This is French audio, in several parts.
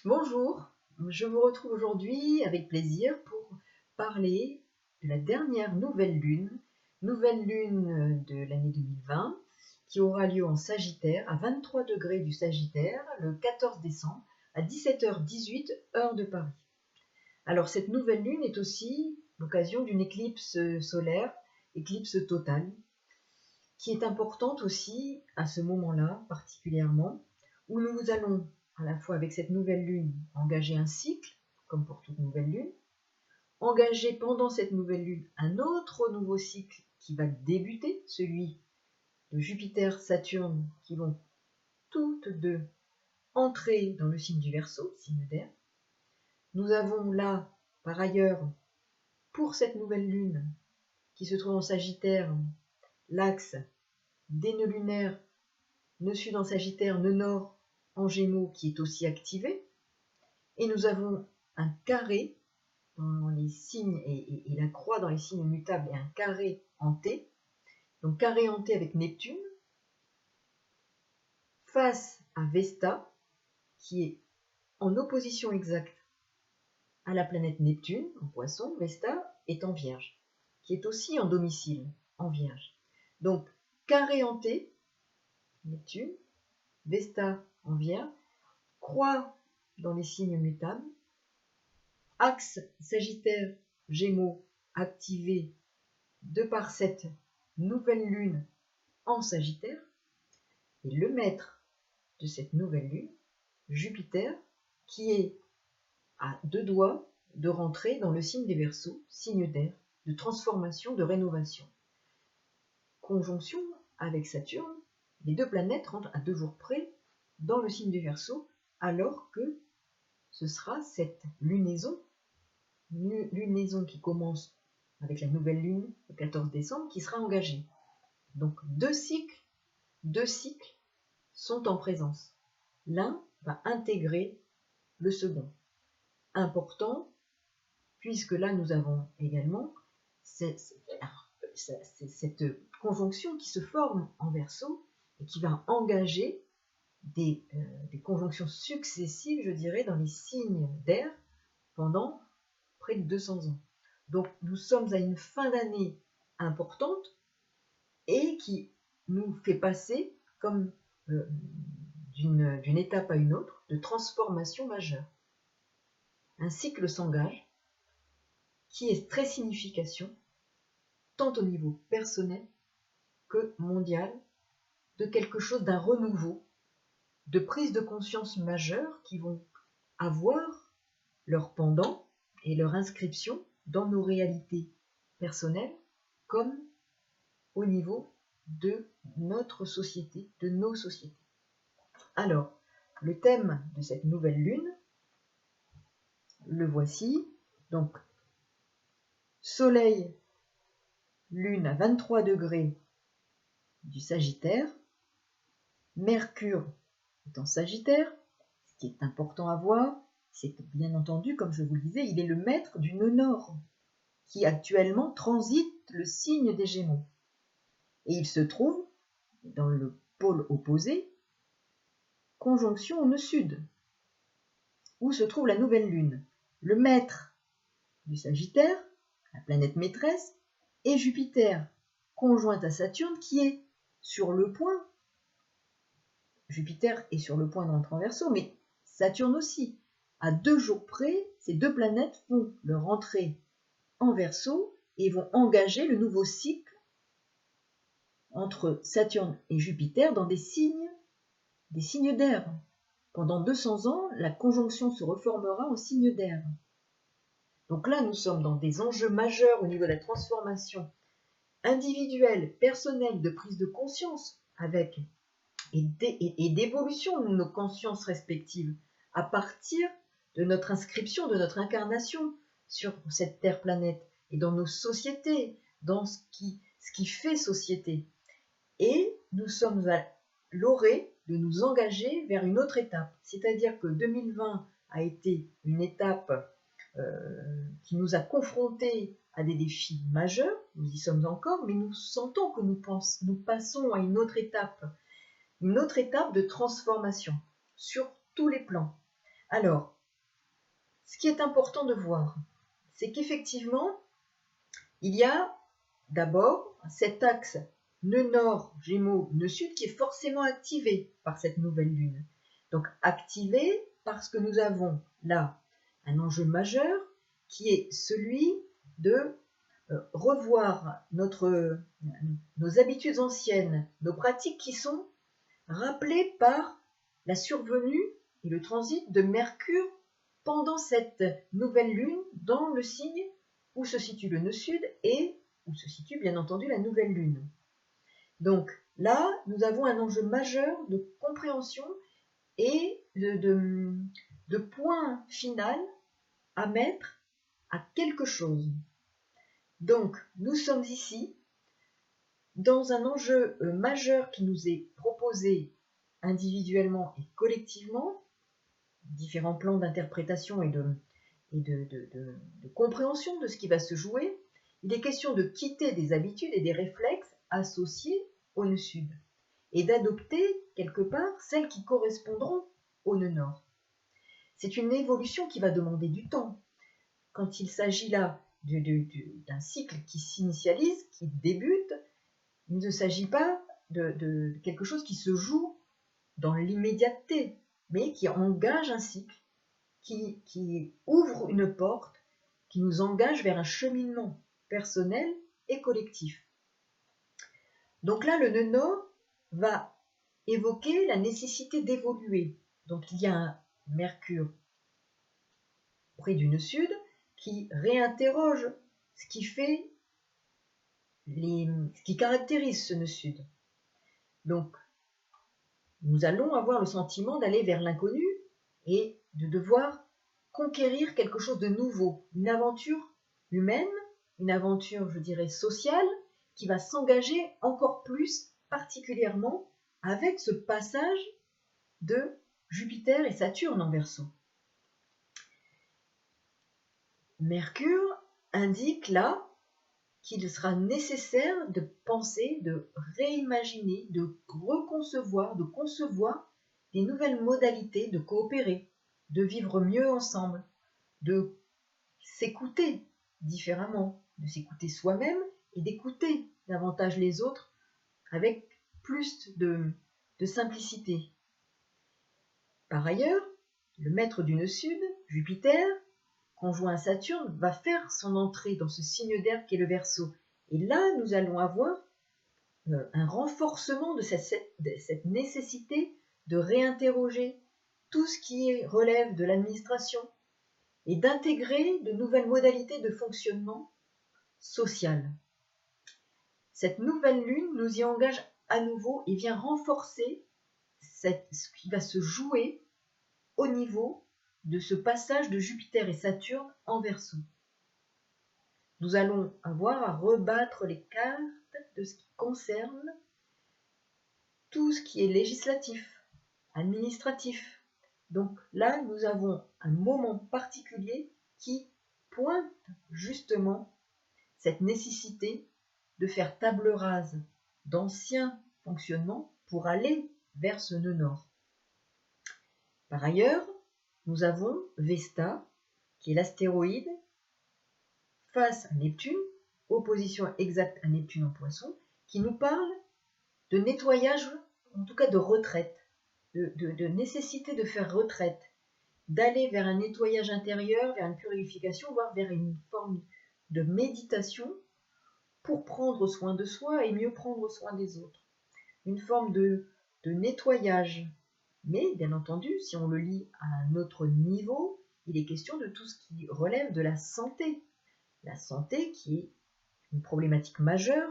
Bonjour, je vous retrouve aujourd'hui avec plaisir pour parler de la dernière nouvelle lune de l'année 2020, qui aura lieu en Sagittaire, à 23 degrés du Sagittaire, le 14 décembre, à 17h18, heure de Paris. Alors cette nouvelle lune est aussi l'occasion d'une éclipse solaire, éclipse totale, qui est importante aussi à ce moment-là particulièrement, où nous allons à la fois avec cette nouvelle lune engager un cycle, comme pour toute nouvelle lune, engager pendant cette nouvelle lune un autre nouveau cycle qui va débuter, celui de Jupiter-Saturne, qui vont toutes deux entrer dans le signe du Verseau, signe d'air. Nous avons là, par ailleurs, pour cette nouvelle lune qui se trouve en Sagittaire, l'axe des nœuds lunaires, nœud sud en Sagittaire, nœud nord en Gémeaux qui est aussi activé. Et nous avons un carré dans les signes et la croix dans les signes mutables et un carré en T. Donc carré en T avec Neptune face à Vesta qui est en opposition exacte à la planète Neptune en Poisson. Vesta est en Vierge, qui est aussi en domicile en Vierge. Donc carré en T, Neptune, Vesta en Vierge, croix dans les signes mutables, axe Sagittaire Gémeaux activé de par cette nouvelle lune en Sagittaire, et le maître de cette nouvelle lune, Jupiter, qui est à deux doigts de rentrer dans le signe des Verseaux, signe d'air, de transformation, de rénovation. Conjonction avec Saturne, les deux planètes rentrent à 2 jours près dans le signe des Verseaux, alors que ce sera cette lunaison qui commence avec la nouvelle lune le 14 décembre qui sera engagée. Donc deux cycles sont en présence. L'un va intégrer le second. Important, puisque là nous avons également cette conjonction qui se forme en Verseau et qui va engager des conjonctions successives, je dirais, dans les signes d'air pendant près de 200 ans. Donc nous sommes à une fin d'année importante et qui nous fait passer comme d'une étape à une autre de transformation majeure. Un cycle s'engage qui est très significatif, tant au niveau personnel que mondial, de quelque chose, d'un renouveau, de prise de conscience majeure qui vont avoir leur pendant et leur inscription dans nos réalités personnelles comme au niveau de notre société, de nos sociétés. Alors, le thème de cette nouvelle lune, le voici. Donc, Soleil, Lune à 23 degrés du Sagittaire, Mercure est en Sagittaire. Ce qui est important à voir, c'est que bien entendu, comme je vous le disais, il est le maître du nœud nord, qui actuellement transite le signe des Gémeaux. Et il se trouve dans le pôle opposé, conjonction au nœud sud, où se trouve la nouvelle lune. Le maître du Sagittaire, la planète maîtresse, et Jupiter, conjointe à Saturne, qui est sur le point. Jupiter est sur le point d'entrer en Verseau, mais Saturne aussi. À 2 jours près, ces deux planètes font leur entrée en Verseau et vont engager le nouveau cycle entre Saturne et Jupiter dans des signes d'air. Pendant 200 ans, la conjonction se reformera en signe d'air. Donc là, nous sommes dans des enjeux majeurs au niveau de la transformation individuelle, personnelle, de prise de conscience avec et d'évolution de nos consciences respectives à partir de notre inscription, de notre incarnation sur cette terre-planète et dans nos sociétés, dans ce qui fait société. Et nous sommes à l'orée de nous engager vers une autre étape. C'est-à-dire que 2020 a été une étape qui nous a confrontés à des défis majeurs, nous y sommes encore, mais nous sentons que nous passons à une autre étape de transformation sur tous les plans. Alors, ce qui est important de voir, c'est qu'effectivement, il y a d'abord cet axe nœud nord, Gémeaux, nœud sud qui est forcément activé par cette nouvelle lune. Donc activé parce que nous avons là un enjeu majeur qui est celui de revoir nos habitudes anciennes, nos pratiques qui sont rappelées par la survenue et le transit de Mercure pendant cette nouvelle lune dans le signe où se situe le nœud sud et où se situe bien entendu la nouvelle lune. Donc là, nous avons un enjeu majeur de compréhension et de point final à mettre à quelque chose. Donc, nous sommes ici dans un enjeu majeur qui nous est proposé individuellement et collectivement, différents plans d'interprétation et de compréhension de ce qui va se jouer. Il est question de quitter des habitudes et des réflexes associés au nœud sud et d'adopter quelque part celles qui correspondront au nœud nord. C'est une évolution qui va demander du temps. Quand il s'agit là d'un cycle qui s'initialise, qui débute, il ne s'agit pas de quelque chose qui se joue dans l'immédiateté, mais qui engage un cycle, qui ouvre une porte, qui nous engage vers un cheminement personnel et collectif. Donc là, le nœud nord va évoquer la nécessité d'évoluer. Donc il y a un Mercure près du nœud sud qui réinterroge ce qui caractérise ce nœud sud. Donc, nous allons avoir le sentiment d'aller vers l'inconnu et de devoir conquérir quelque chose de nouveau, une aventure humaine, une aventure, je dirais, sociale, qui va s'engager encore plus particulièrement avec ce passage de Jupiter et Saturne en Verseau. Mercure indique là qu'il sera nécessaire de penser, de réimaginer, de reconcevoir, de concevoir des nouvelles modalités de coopérer, de vivre mieux ensemble, de s'écouter différemment, de s'écouter soi-même et d'écouter davantage les autres avec plus de simplicité. Par ailleurs, le maître du nœud sud, Jupiter, conjoint à Saturne, va faire son entrée dans ce signe d'air qui est le Verseau. Et là, nous allons avoir un renforcement de cette nécessité de réinterroger tout ce qui relève de l'administration et d'intégrer de nouvelles modalités de fonctionnement social. Cette nouvelle lune nous y engage à nouveau et vient renforcer ce qui va se jouer au niveau de ce passage de Jupiter et Saturne en Verseau. Nous allons avoir à rebattre les cartes de ce qui concerne tout ce qui est législatif, administratif. Donc là, nous avons un moment particulier qui pointe justement cette nécessité de faire table rase d'anciens fonctionnements pour aller vers ce nœud nord. Par ailleurs, nous avons Vesta, qui est l'astéroïde, face à Neptune, opposition exacte à Neptune en Poisson, qui nous parle de nettoyage, en tout cas de retraite, de nécessité de faire retraite, d'aller vers un nettoyage intérieur, vers une purification, voire vers une forme de méditation pour prendre soin de soi et mieux prendre soin des autres. Une forme de nettoyage. Mais, bien entendu, si on le lit à un autre niveau, il est question de tout ce qui relève de la santé. La santé qui est une problématique majeure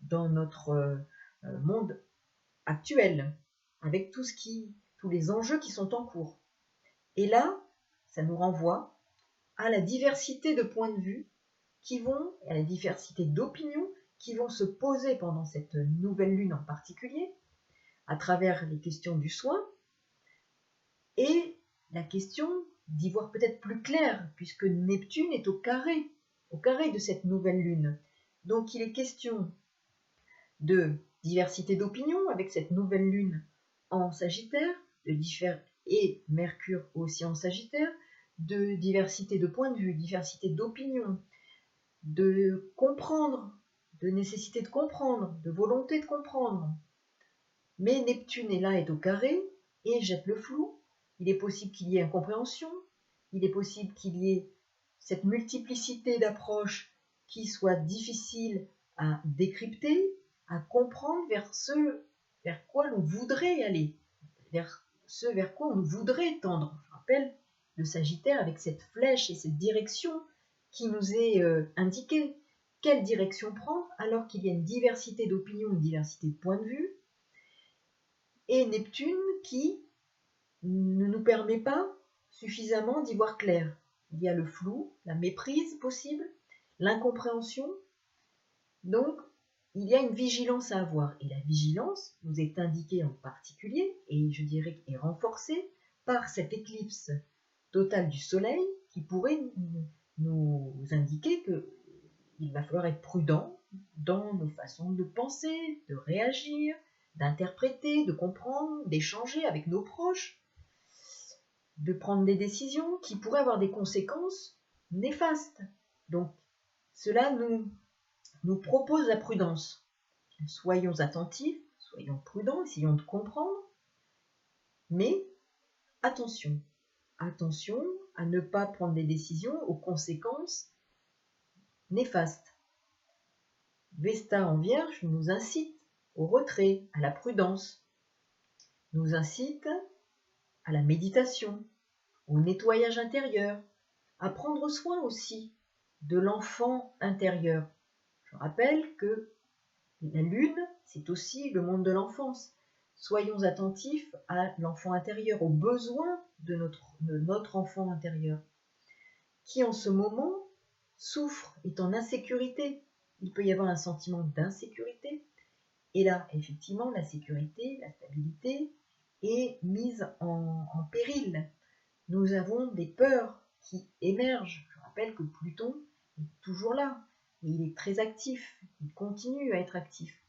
dans notre monde actuel, avec tous les enjeux qui sont en cours. Et là, ça nous renvoie à la diversité de points de vue à la diversité d'opinions qui vont se poser pendant cette nouvelle lune en particulier, à travers les questions du soin, et la question d'y voir peut-être plus clair, puisque Neptune est au carré de cette nouvelle lune. Donc il est question de diversité d'opinions avec cette nouvelle lune en Sagittaire, et Mercure aussi en Sagittaire, de diversité de points de vue, diversité d'opinions, de comprendre, de nécessité de comprendre, de volonté de comprendre. Mais Neptune est là, est au carré, et jette le flou. Il est possible qu'il y ait incompréhension, il est possible qu'il y ait cette multiplicité d'approches qui soit difficile à décrypter, à comprendre vers ce vers quoi l'on voudrait aller, vers ce vers quoi on voudrait tendre. Je rappelle le Sagittaire avec cette flèche et cette direction qui nous est indiquée. Quelle direction prendre alors qu'il y a une diversité d'opinions, une diversité de points de vue, et Neptune qui ne nous permet pas suffisamment d'y voir clair. Il y a le flou, la méprise possible, l'incompréhension. Donc, il y a une vigilance à avoir. Et la vigilance nous est indiquée en particulier, et je dirais est renforcée, par cette éclipse totale du Soleil qui pourrait nous indiquer qu'il va falloir être prudent dans nos façons de penser, de réagir, d'interpréter, de comprendre, d'échanger avec nos proches, de prendre des décisions qui pourraient avoir des conséquences néfastes. Donc, cela nous propose la prudence. Soyons attentifs, soyons prudents, essayons de comprendre, mais attention, attention à ne pas prendre des décisions aux conséquences néfastes. Vesta en Vierge nous incite au retrait, à la prudence, nous incite à la méditation, au nettoyage intérieur, à prendre soin aussi de l'enfant intérieur. Je rappelle que la Lune, c'est aussi le monde de l'enfance. Soyons attentifs à l'enfant intérieur, aux besoins de notre enfant intérieur, qui en ce moment souffre, est en insécurité. Il peut y avoir un sentiment d'insécurité. Et là, effectivement, la sécurité, la stabilité est mise en péril. Nous avons des peurs qui émergent. Je rappelle que Pluton est toujours là. Et il est très actif. Il continue à être actif.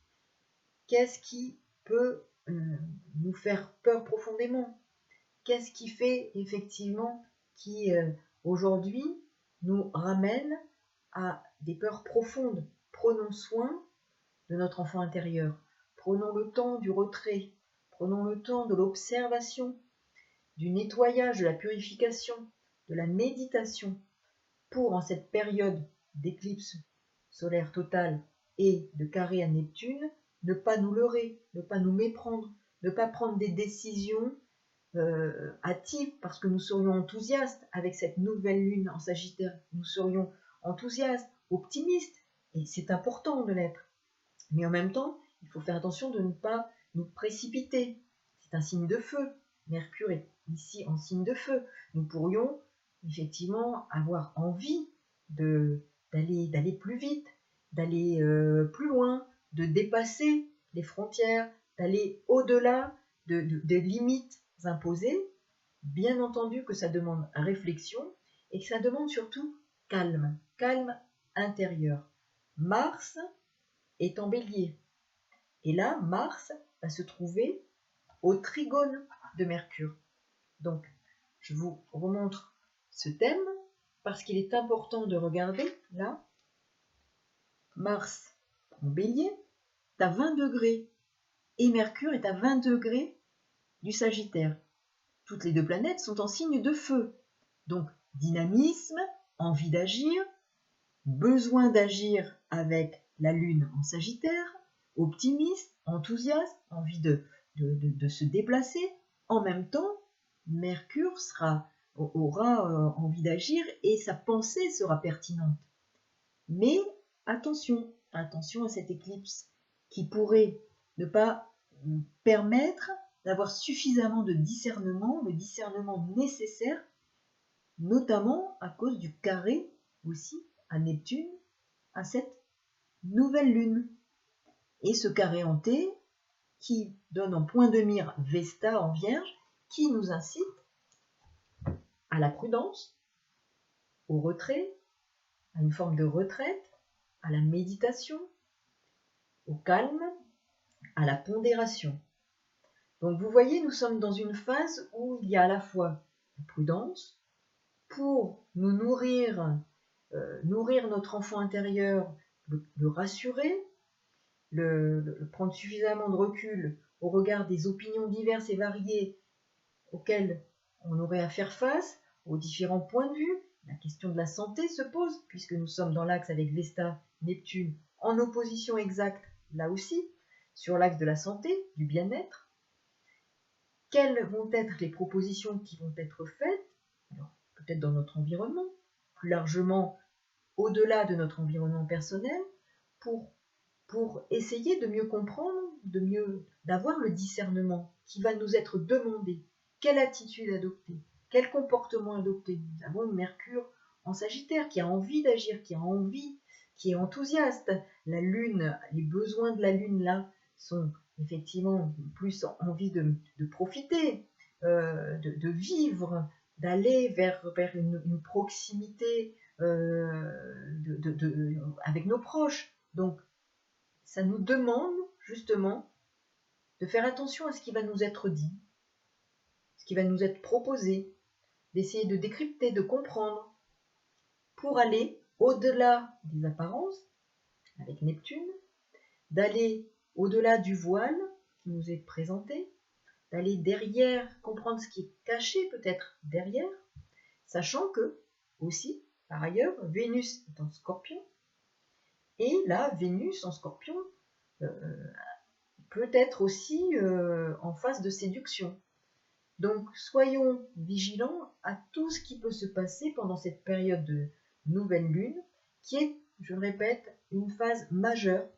Qu'est-ce qui peut nous faire peur profondément? Qu'est-ce qui fait effectivement qui aujourd'hui nous ramène à des peurs profondes? Prenons soin de notre enfant intérieur. Prenons le temps du retrait. Prenons le temps de l'observation, du nettoyage, de la purification, de la méditation pour, en cette période d'éclipse solaire totale et de carré à Neptune, ne pas nous leurrer, ne pas nous méprendre, ne pas prendre des décisions hâtives parce que nous serions enthousiastes avec cette nouvelle lune en Sagittaire. Nous serions enthousiastes, optimistes, et c'est important de l'être. Mais en même temps, il faut faire attention de ne pas nous précipiter. C'est un signe de feu. Mercure est ici en signe de feu. Nous pourrions effectivement avoir envie d'aller plus vite, d'aller plus loin, de dépasser les frontières, d'aller au-delà des limites imposées. Bien entendu que ça demande réflexion et que ça demande surtout calme, calme intérieur. Mars est en Bélier. Et là, Mars va se trouver au trigone de Mercure. Donc, je vous remontre ce thème parce qu'il est important de regarder, là, Mars en Bélier est à 20 degrés et Mercure est à 20 degrés du Sagittaire. Toutes les deux planètes sont en signe de feu. Donc, dynamisme, envie d'agir, besoin d'agir avec la Lune en Sagittaire, optimiste, enthousiaste, envie de se déplacer. En même temps, Mercure aura envie d'agir et sa pensée sera pertinente. Mais attention à cette éclipse qui pourrait ne pas permettre d'avoir suffisamment de discernement, le discernement nécessaire, notamment à cause du carré aussi à Neptune, à cette nouvelle lune. Et ce carré hanté qui donne en point de mire Vesta en Vierge, qui nous incite à la prudence, au retrait, à une forme de retraite, à la méditation, au calme, à la pondération. Donc vous voyez, nous sommes dans une phase où il y a à la fois la prudence, pour nous nourrir, nourrir notre enfant intérieur, le rassurer, prendre suffisamment de recul au regard des opinions diverses et variées auxquelles on aurait à faire face, aux différents points de vue. La question de la santé se pose, puisque nous sommes dans l'axe avec Vesta, Neptune, en opposition exacte, là aussi, sur l'axe de la santé, du bien-être. Quelles vont être les propositions qui vont être faites, alors peut-être dans notre environnement, plus largement au-delà de notre environnement personnel, pour essayer de mieux comprendre, d'avoir le discernement qui va nous être demandé. Quelle attitude adopter? Quel comportement adopter? Nous avons Mercure en Sagittaire qui a envie d'agir, qui a envie, qui est enthousiaste. La Lune, les besoins de la Lune là sont effectivement plus envie de profiter, de vivre, d'aller vers une proximité avec nos proches. Donc, ça nous demande justement de faire attention à ce qui va nous être dit, ce qui va nous être proposé, d'essayer de décrypter, de comprendre, pour aller au-delà des apparences, avec Neptune, d'aller au-delà du voile qui nous est présenté, d'aller derrière, comprendre ce qui est caché peut-être derrière, sachant que, aussi, par ailleurs, Vénus est en Scorpion, et là, Vénus en Scorpion peut être aussi en phase de séduction. Donc, soyons vigilants à tout ce qui peut se passer pendant cette période de nouvelle lune, qui est, je le répète, une phase majeure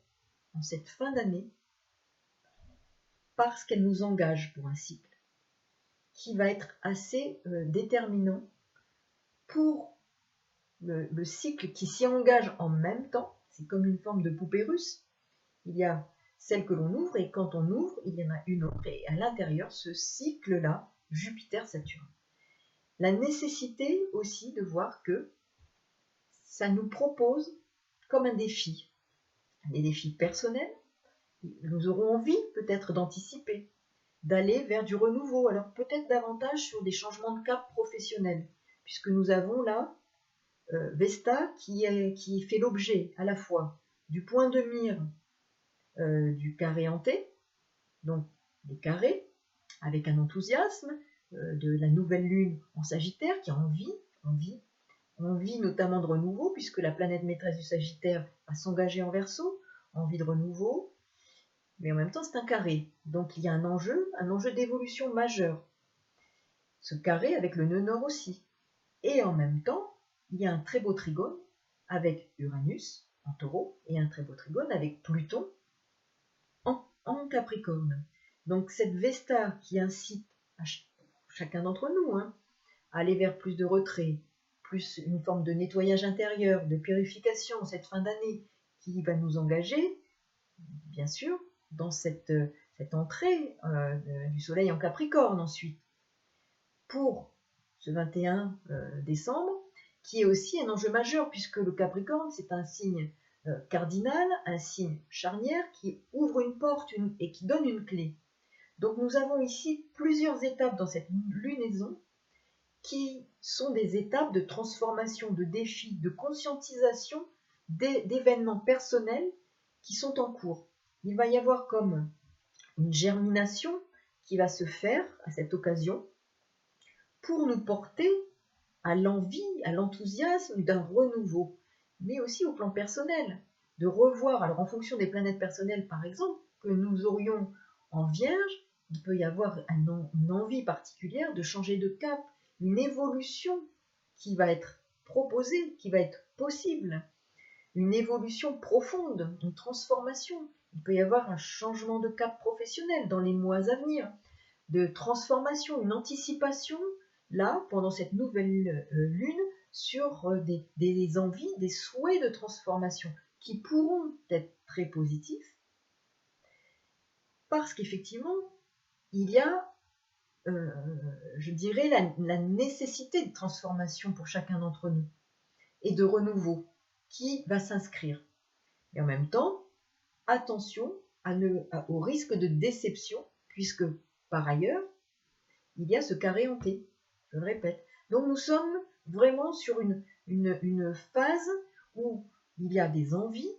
en cette fin d'année, parce qu'elle nous engage pour un cycle qui va être assez déterminant pour le cycle qui s'y engage en même temps. C'est comme une forme de poupée russe. Il y a celle que l'on ouvre, et quand on ouvre, il y en a une autre, et à l'intérieur, ce cycle-là, Jupiter-Saturne. La nécessité aussi de voir que ça nous propose comme un défi, des défis personnels. Nous aurons envie peut-être d'anticiper, d'aller vers du renouveau, alors peut-être davantage sur des changements de cap professionnels, puisque nous avons là Vesta qui fait l'objet à la fois du point de mire du carré hanté, donc des carrés, avec un enthousiasme de la nouvelle lune en Sagittaire qui a envie notamment de renouveau, puisque la planète maîtresse du Sagittaire va s'engager en Verseau, envie de renouveau, mais en même temps c'est un carré, donc il y a un enjeu d'évolution majeur. Ce carré avec le nœud nord aussi, et en même temps il y a un très beau trigone avec Uranus en Taureau et un très beau trigone avec Pluton en Capricorne. Donc cette Vesta qui incite chacun d'entre nous à aller vers plus de retrait, plus une forme de nettoyage intérieur, de purification cette fin d'année qui va nous engager, bien sûr, dans cette entrée du Soleil en Capricorne ensuite, pour ce 21 décembre, qui est aussi un enjeu majeur, puisque le Capricorne, c'est un signe cardinal, un signe charnière qui ouvre une porte et qui donne une clé. Donc nous avons ici plusieurs étapes dans cette lunaison qui sont des étapes de transformation, de défis, de conscientisation d'événements personnels qui sont en cours. Il va y avoir comme une germination qui va se faire à cette occasion pour nous porter à l'envie, à l'enthousiasme d'un renouveau, mais aussi au plan personnel, de revoir, alors en fonction des planètes personnelles par exemple, que nous aurions en Vierge, il peut y avoir une envie particulière de changer de cap, une évolution qui va être proposée, qui va être possible, une évolution profonde, une transformation. Il peut y avoir un changement de cap professionnel dans les mois à venir, de transformation, une anticipation, là, pendant cette nouvelle lune, sur des envies, des souhaits de transformation qui pourront être très positifs, parce qu'effectivement, il y a, je dirais, la nécessité de transformation pour chacun d'entre nous, et de renouveau, qui va s'inscrire. Et en même temps, attention au risque de déception, puisque, par ailleurs, il y a ce carré hanté, je le répète. Donc nous sommes vraiment sur une phase où il y a des envies,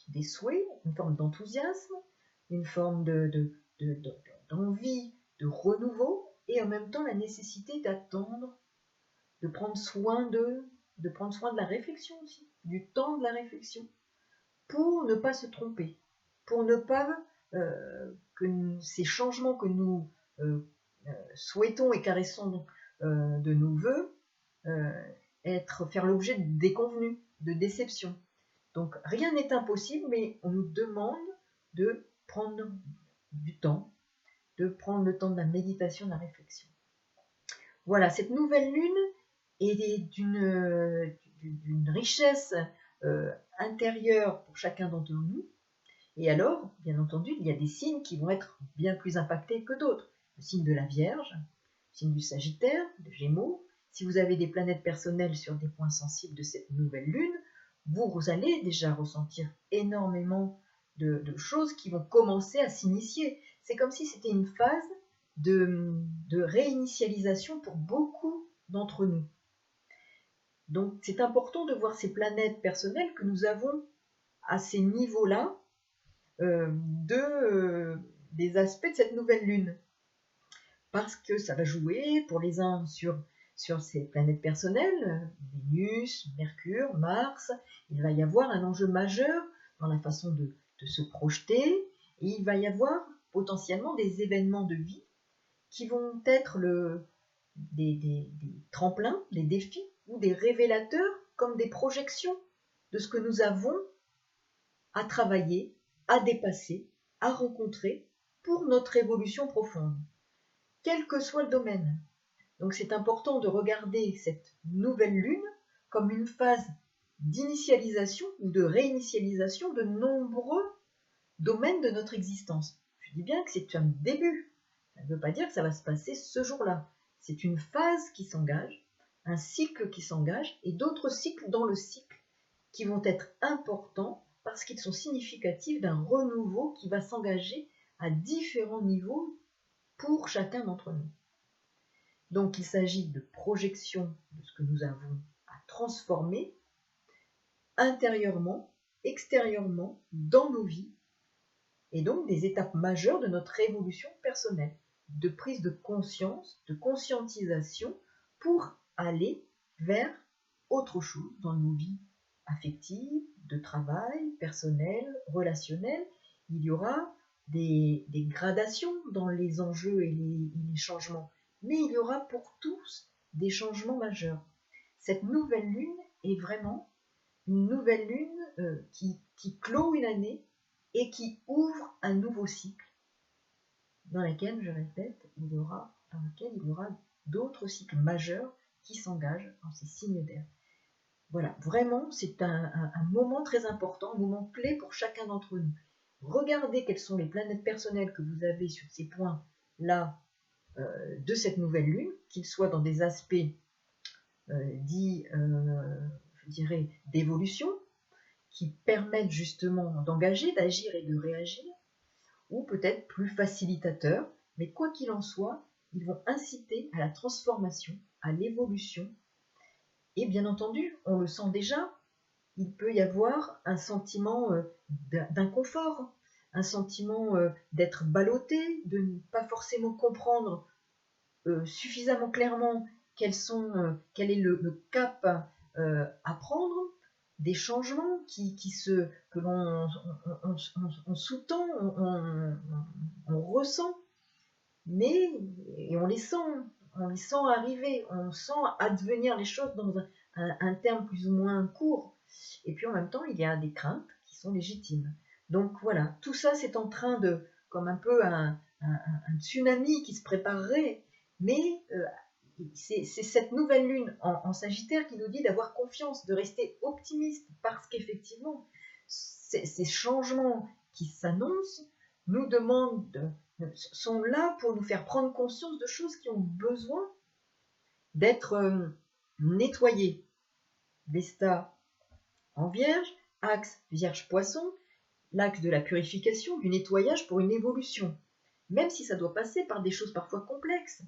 des souhaits, une forme d'enthousiasme, une forme d'envie, de renouveau, et en même temps la nécessité d'attendre, de prendre soin de la réflexion aussi, du temps de la réflexion, pour ne pas se tromper, pour ne pas que ces changements que nous souhaitons et caressons de nos voeux faire l'objet de déconvenues, de déceptions. Donc rien n'est impossible, mais on nous demande de prendre du temps, de prendre le temps de la méditation, de la réflexion. Voilà, cette nouvelle lune est d'une richesse intérieure pour chacun d'entre nous. Et alors, bien entendu, il y a des signes qui vont être bien plus impactés que d'autres. Le signe de la Vierge, le signe du Sagittaire, le Gémeaux. Si vous avez des planètes personnelles sur des points sensibles de cette nouvelle lune, vous allez déjà ressentir énormément de choses qui vont commencer à s'initier. C'est comme si c'était une phase de réinitialisation pour beaucoup d'entre nous. Donc c'est important de voir ces planètes personnelles que nous avons à ces niveaux-là des aspects de cette nouvelle lune. Parce que ça va jouer pour les uns sur ces planètes personnelles, Vénus, Mercure, Mars. Il va y avoir un enjeu majeur dans la façon de se projeter, et il va y avoir potentiellement des événements de vie qui vont être des tremplins, des défis ou des révélateurs comme des projections de ce que nous avons à travailler, à dépasser, à rencontrer pour notre évolution profonde, quel que soit le domaine. Donc c'est important de regarder cette nouvelle lune comme une phase d'initialisation ou de réinitialisation de nombreux domaines de notre existence. Je dis bien que c'est un début. Ça ne veut pas dire que ça va se passer ce jour-là. C'est une phase qui s'engage, un cycle qui s'engage, et d'autres cycles dans le cycle qui vont être importants parce qu'ils sont significatifs d'un renouveau qui va s'engager à différents niveaux pour chacun d'entre nous. Donc il s'agit de projection de ce que nous avons à transformer intérieurement, extérieurement, dans nos vies, et donc des étapes majeures de notre évolution personnelle, de prise de conscience, de conscientisation pour aller vers autre chose dans nos vies affectives, de travail, personnelles, relationnelles. Il y aura des gradations dans les enjeux et les changements, mais il y aura pour tous des changements majeurs. Cette nouvelle lune est vraiment une nouvelle lune qui clôt une année et qui ouvre un nouveau cycle dans lequel, je répète, il y aura d'autres cycles majeurs qui s'engagent dans ces signes d'air. Voilà, vraiment, c'est un moment très important, un moment clé pour chacun d'entre nous. Regardez quelles sont les planètes personnelles que vous avez sur ces points-là de cette nouvelle lune, qu'ils soient dans des aspects dits, je dirais, d'évolution, qui permettent justement d'engager, d'agir et de réagir, ou peut-être plus facilitateurs, mais quoi qu'il en soit, ils vont inciter à la transformation, à l'évolution. Et bien entendu, on le sent déjà, il peut y avoir un sentiment d'inconfort, un sentiment d'être ballotté, de ne pas forcément comprendre suffisamment clairement quel est le cap à prendre, des changements que l'on sous-tend, on ressent, et on les sent arriver, on sent advenir les choses dans un terme plus ou moins court. Et puis en même temps, il y a des craintes qui sont légitimes. Donc voilà, tout ça c'est en train de, comme un peu un tsunami qui se préparerait, mais c'est cette nouvelle lune en Sagittaire qui nous dit d'avoir confiance, de rester optimiste, parce qu'effectivement, ces changements qui s'annoncent nous sont là pour nous faire prendre conscience de choses qui ont besoin d'être nettoyées. Vesta en Vierge, axe Vierge-Poisson, l'axe de la purification, du nettoyage pour une évolution, même si ça doit passer par des choses parfois complexes.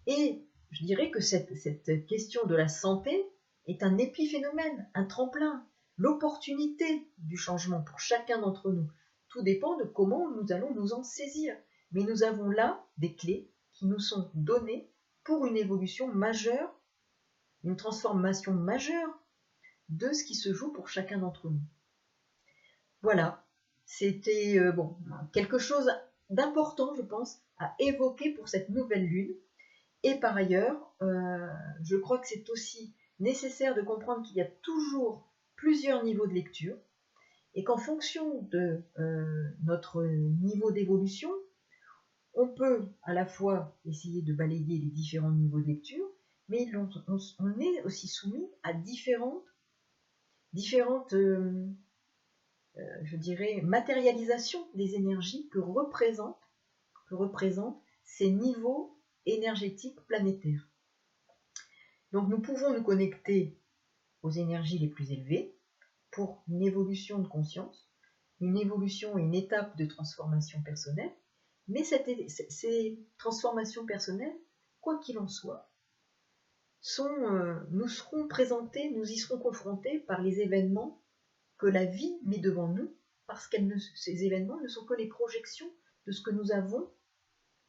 Et je dirais que cette question de la santé est un épiphénomène, un tremplin, l'opportunité du changement pour chacun d'entre nous. Tout dépend de comment nous allons nous en saisir. Mais nous avons là des clés qui nous sont données pour une évolution majeure, une transformation majeure de ce qui se joue pour chacun d'entre nous. Voilà, c'était quelque chose d'important, je pense, à évoquer pour cette nouvelle lune. Et par ailleurs, je crois que c'est aussi nécessaire de comprendre qu'il y a toujours plusieurs niveaux de lecture et qu'en fonction de notre niveau d'évolution, on peut à la fois essayer de balayer les différents niveaux de lecture, mais on est aussi soumis à différentes je dirais, matérialisations des énergies que représentent ces niveaux énergétiques planétaires. Donc nous pouvons nous connecter aux énergies les plus élevées pour une évolution de conscience, une évolution et une étape de transformation personnelle, mais ces transformations personnelles, quoi qu'il en soit, nous seront présentées, nous y serons confrontés par les événements que la vie met devant nous, parce que ces événements ne sont que les projections de ce que nous avons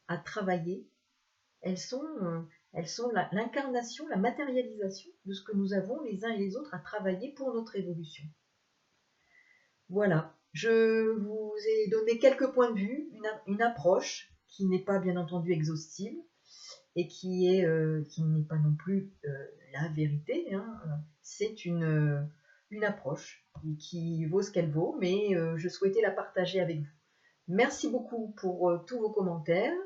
à travailler. Elles sont l'incarnation, la matérialisation de ce que nous avons les uns et les autres à travailler pour notre évolution. Voilà, je vous ai donné quelques points de vue, une approche qui n'est pas bien entendu exhaustive et qui n'est pas non plus la vérité. C'est une approche qui vaut ce qu'elle vaut, mais je souhaitais la partager avec vous. Merci beaucoup pour tous vos commentaires.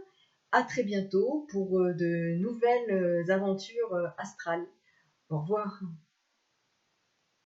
À très bientôt pour de nouvelles aventures astrales. Au revoir.